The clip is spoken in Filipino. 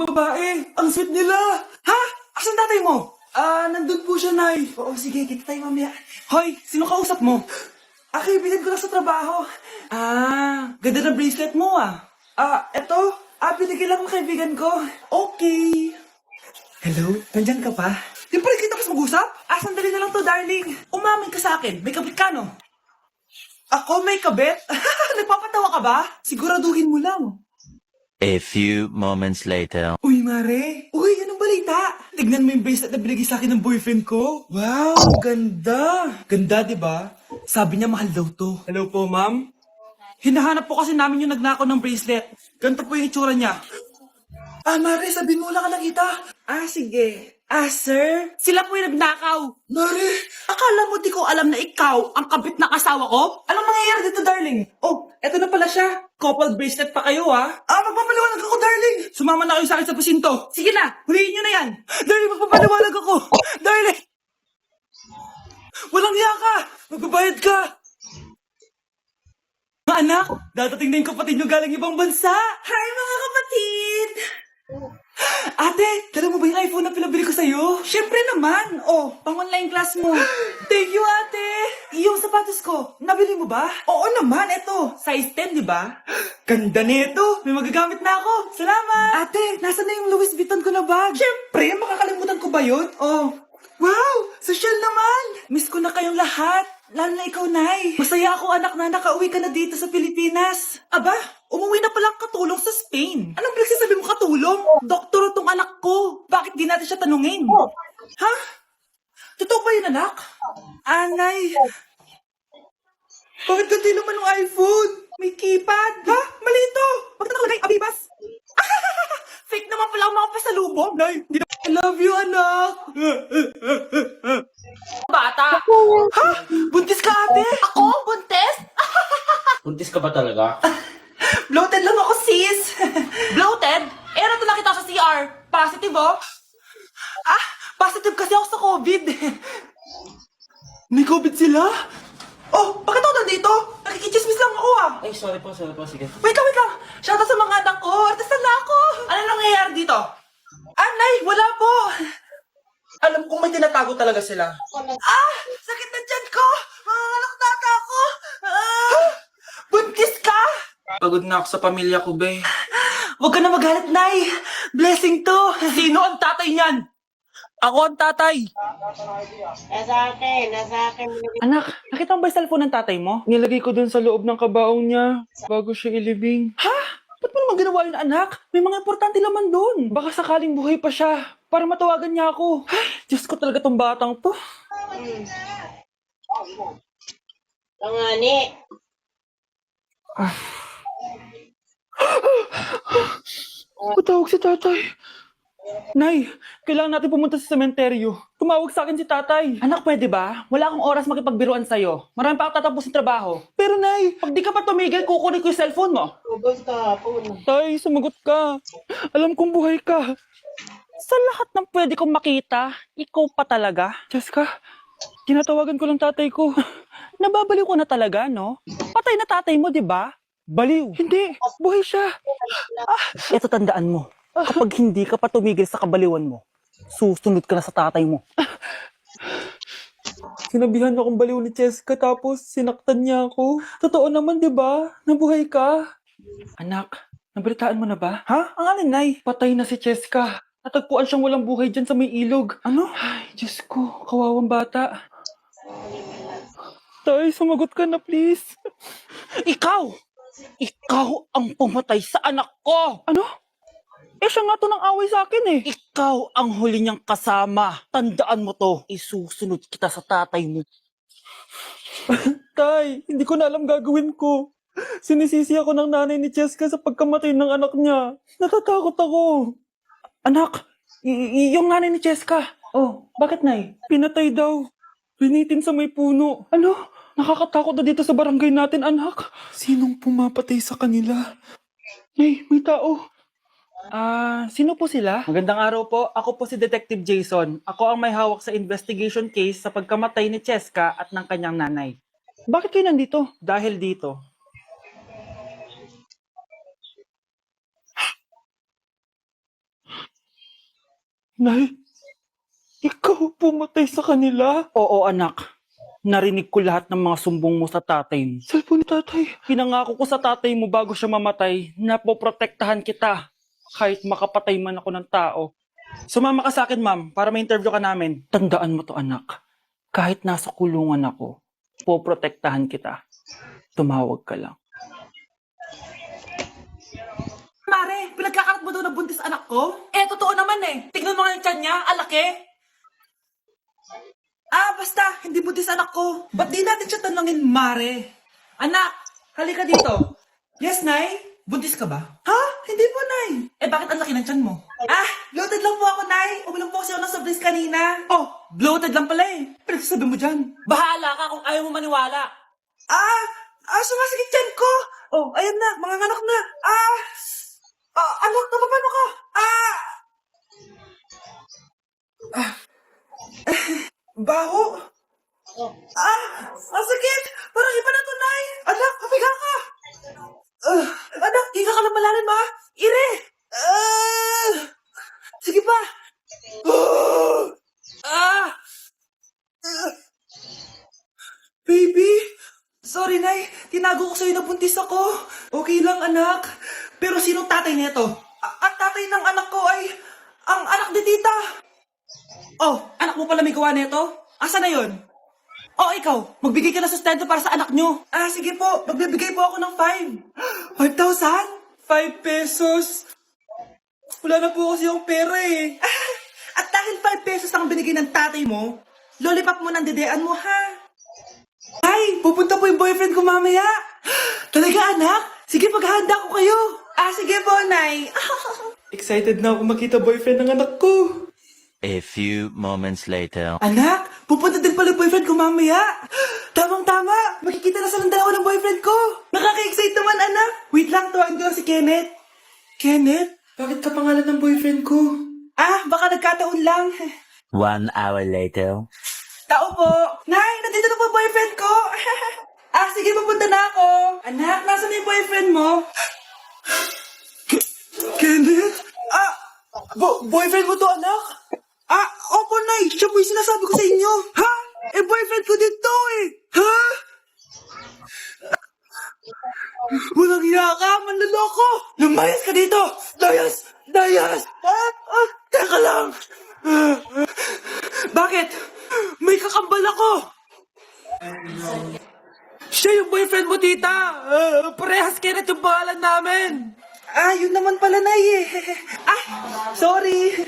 Babae, ang sweet nila. Ha? Asan tatay mo? Nandun po siya, Nay. Oo, sige, kita tayo mamaya. Hoy, sino kausap mo? Kaibigan ko lang sa trabaho. Ganda ng bracelet mo eto. Binigyan lang ng kaibigan ko. Okay. Hello? Nandyan ka pa? Di pa rin kita mas mag-usap? Sandali na lang to, darling. Umamin ka sa akin. May kabit ka, no? Ako may kabit? Nagpapatawa ka ba? Siguraduhin mo lang. A few moments later. Uy, Mare! Uy, anong balita? Tignan mo yung bracelet na binigay sa akin ng boyfriend ko. Wow, ganda! Ganda, di ba? Sabi niya mahal daw to. Hello po, ma'am? Hinahanap po kasi namin yung nagnakaw ng bracelet. Ganito po yung itsura niya. Mare, sabihin mo lang ka nakita. Sige. Sir? Sila po yung nagnakaw. Mare! Akala mo di ko alam na ikaw ang kabit ng asawa ko? Anong mangyayari dito, darling? Oh, eto na pala siya. Couple bracelet pa kayo, magpapaliwanag ako, darling. Sumama na kayo sa akin sa pasinto. Sige na, huliin nyo na yan. Darling, magpapaliwanag ako. Darling! Walang hiya ka! Magbabayad ka! Mga anak, dadating na yung kapatid nyo galing ibang bansa. Hi, mga kapatid! Ate, dala mo ba yung iPhone na pinabili ko sa'yo? Siyempre naman. Pang-online class mo. Thank you, ate. Yung sapatos ko, nabili mo ba? Oo naman, eto. Size 10, di ba? Ganda nito. May magagamit na ako. Salamat. Ate, nasa na yung Louis Vuitton ko na bag? Siyempre, makakalimutan ko ba yun? Wow, social naman. Miss ko na kayong lahat. Lalo na ikaw, Nay. Masaya ako, anak, na nakauwi ka na dito sa Pilipinas. Aba, umuwi na palang katulong sa Spain. Anong pinagsasabi mo katulong? Doktor tong anak ko. Bakit di natin siya tanungin? Ha? Totoo ba yun, anak? Nay. Bakit ganti naman ng iPhone? May keypad. Ha? Mali ito. Bakit nakalagay Abibas? Fake naman pala ang mga pasalubong. Nay, hindi na... I love you, anak. Bata! Ha? Buntis ka, ate? Ako? Buntis? Buntis ka ba talaga? Bloated lang ako, sis. Bloated? Ano to nakita sa CR? Positive, oh? Positive kasi ako sa COVID. May COVID sila? Bakit ako nandito? Nakikichismis lang ako, Ay, sorry po, sige. Wait lang. Shoutout sa mga anak ko. Artista na ako. Ano nangyayari dito? Nay, wala po. Alam kong may tinatago talaga sila. Sakit na tiyan ko. Manganganak na ata ako. Buntis ka? Pagod na ako sa pamilya ko, be. Huwag ka na magalit, Nay. Blessing to. Sino ang tatay niyan? Ako ang tatay. Nasa akin. Anak, nakita mo ba yung cellphone ng tatay mo? Nilagay ko dun sa loob ng kabaong niya bago siya ilibing. Ba't mo naman ginawa yun, anak? May mga importante naman doon. Baka sakaling buhay pa siya para matawagan niya ako. Ay, Diyos ko talaga tong batang to. Tangani. Patawag si tatay. Nay, kailangan natin pumunta sa sementeryo. Tumawag sa akin si tatay. Anak, pwede ba? Wala akong oras makipagbiruan sa'yo. Marami pa ako tatapusin trabaho. Pero nay, Pag di ka pa tumigil, kukunin ko yung cellphone mo. Ubus ka hapon. tay, sumagot ka. Alam kong buhay ka. Sa lahat ng pwede kong makita, ikaw pa talaga. Jessica, tinatawagan ko lang tatay ko. Nababaliw ko na talaga, no? Patay na tatay mo, di ba? Baliw. Hindi, buhay siya. Ito tandaan mo. Kapag hindi ka pa tumigil sa kabaliwan mo, susunod ka na sa tatay mo. Sinabihan akong baliw ni Jessica tapos sinaktan niya ako. Totoo naman, di ba? Nabuhay ka. Anak, nabalitaan mo na ba? Ha? Ang alin, Nay? Patay na si Jessica. Natagpuan siyang walang buhay dyan sa may ilog. Ano? Ay, Diyos ko, kawawang bata. Tay, sumagot ka na please. Ikaw! Ikaw ang pumatay sa anak ko! Ano? Siya nga to ng away sa akin eh. Ikaw ang huli niyang kasama. Tandaan mo to. Isusunod kita sa tatay mo. Tay, hindi ko na alam gagawin ko. Sinisisi ako ng nanay ni Jessica sa pagkamatay ng anak niya. Natatakot ako. Anak, yung nanay ni Jessica. Bakit, Nay? Pinatay daw. Pinitin sa may puno. Ano? Nakakatakot na dito sa barangay natin, anak. Sinong pumapatay sa kanila? Nay, may tao. Sino po sila? Magandang araw po. Ako po si Detective Jason. Ako ang may hawak sa investigation case sa pagkamatay ni Cheska at ng kanyang nanay. Bakit kayo nandito? Dahil dito. Nay, ikaw pumatay sa kanila? Oo anak, narinig ko lahat ng mga sumbong mo sa tatay mo. Cellphone ni tatay. Pinangako ko sa tatay mo bago siya mamatay na poprotektahan kita kahit makapatay man ako ng tao. Sumama ka sa akin, ma'am, para ma-interview ka namin. Tandaan mo to, anak. Kahit nasa kulungan ako, poprotektahan kita. Tumawag ka lang. Mare, pinagkakarat mo daw na buntis anak ko? Eh, totoo naman eh. Tignan mo nga yung tiyan niya, alaki. Ah, basta, hindi buntis anak ko. Ba't di natin siya tanongin, Mare? Anak, halika dito. Yes, Nay? Buntis ka ba? Ha? Hindi po, Nay. Eh, bakit ang laki ng tiyan mo? Ah, bloated lang po ako, Nay. Uminom po kasi ako ng soft drinks kanina. Oh, bloated lang pala eh. Pinagsasabi mo dyan. Bahala ka kung ayaw mo maniwala. Sumasigit tiyan ko. Oh, ayan na, mga anak na. Anak, napapano ka? Baho. Sakit. Parang iba na to, Nay. Anak, kapiga ka. Anak, higa ka lang malalim, ha? Ire. Sige pa. Baby. Sorry, Nay. Tinago ko sa'yo na buntis ako. Okay lang, anak. Pero sinong tatay nito? Ang tatay ng anak ko ay ang anak ni tita. Oh, anak mo pala may gawa nito? Asa na yon? Oh, ikaw, magbigay ka na sustento para sa anak nyo. Sige po, magbibigay po ako ng 5. 5,000? 5 pesos? Wala na po kasi yung pera eh. At dahil 5 pesos ang binigay ng tatay mo, lollipop mo ng dedean mo, ha? Ay, pupunta po yung boyfriend ko mamaya. Talaga, anak? Sige, paghahanda ko kayo. Sige po, Nay. Excited na ako makita boyfriend ng anak ko. A few moments later. Anak, pupunta din pala yung boyfriend ko mamaya. Tamang-tama, makikita na sa dalawa ng boyfriend ko. Nakaka-excite naman, anak. Wait lang, tawagin ko lang si Kenneth. Kenneth? Bakit ka pangalan ng boyfriend ko? Baka nagkataon lang. 1 hour later. Tao po. Nay, nandito na po ang boyfriend ko. Sige, pupunta na ako. Anak, nasa na yung boyfriend mo? Kenneth? Boyfriend mo to, anak? Opo, Nay. Siya po yung sinasabi ko sa inyo. Ha? Boyfriend ko din to eh. Ha? Walang hiya ka, manloloko. Lumayas ka dito. Layas! Layas! Teka lang. Bakit? May kakambal ako. Siya yung boyfriend mo, tita. Parehas Kenneth yung pangalan namin. Yun naman pala, Nay eh. Sorry.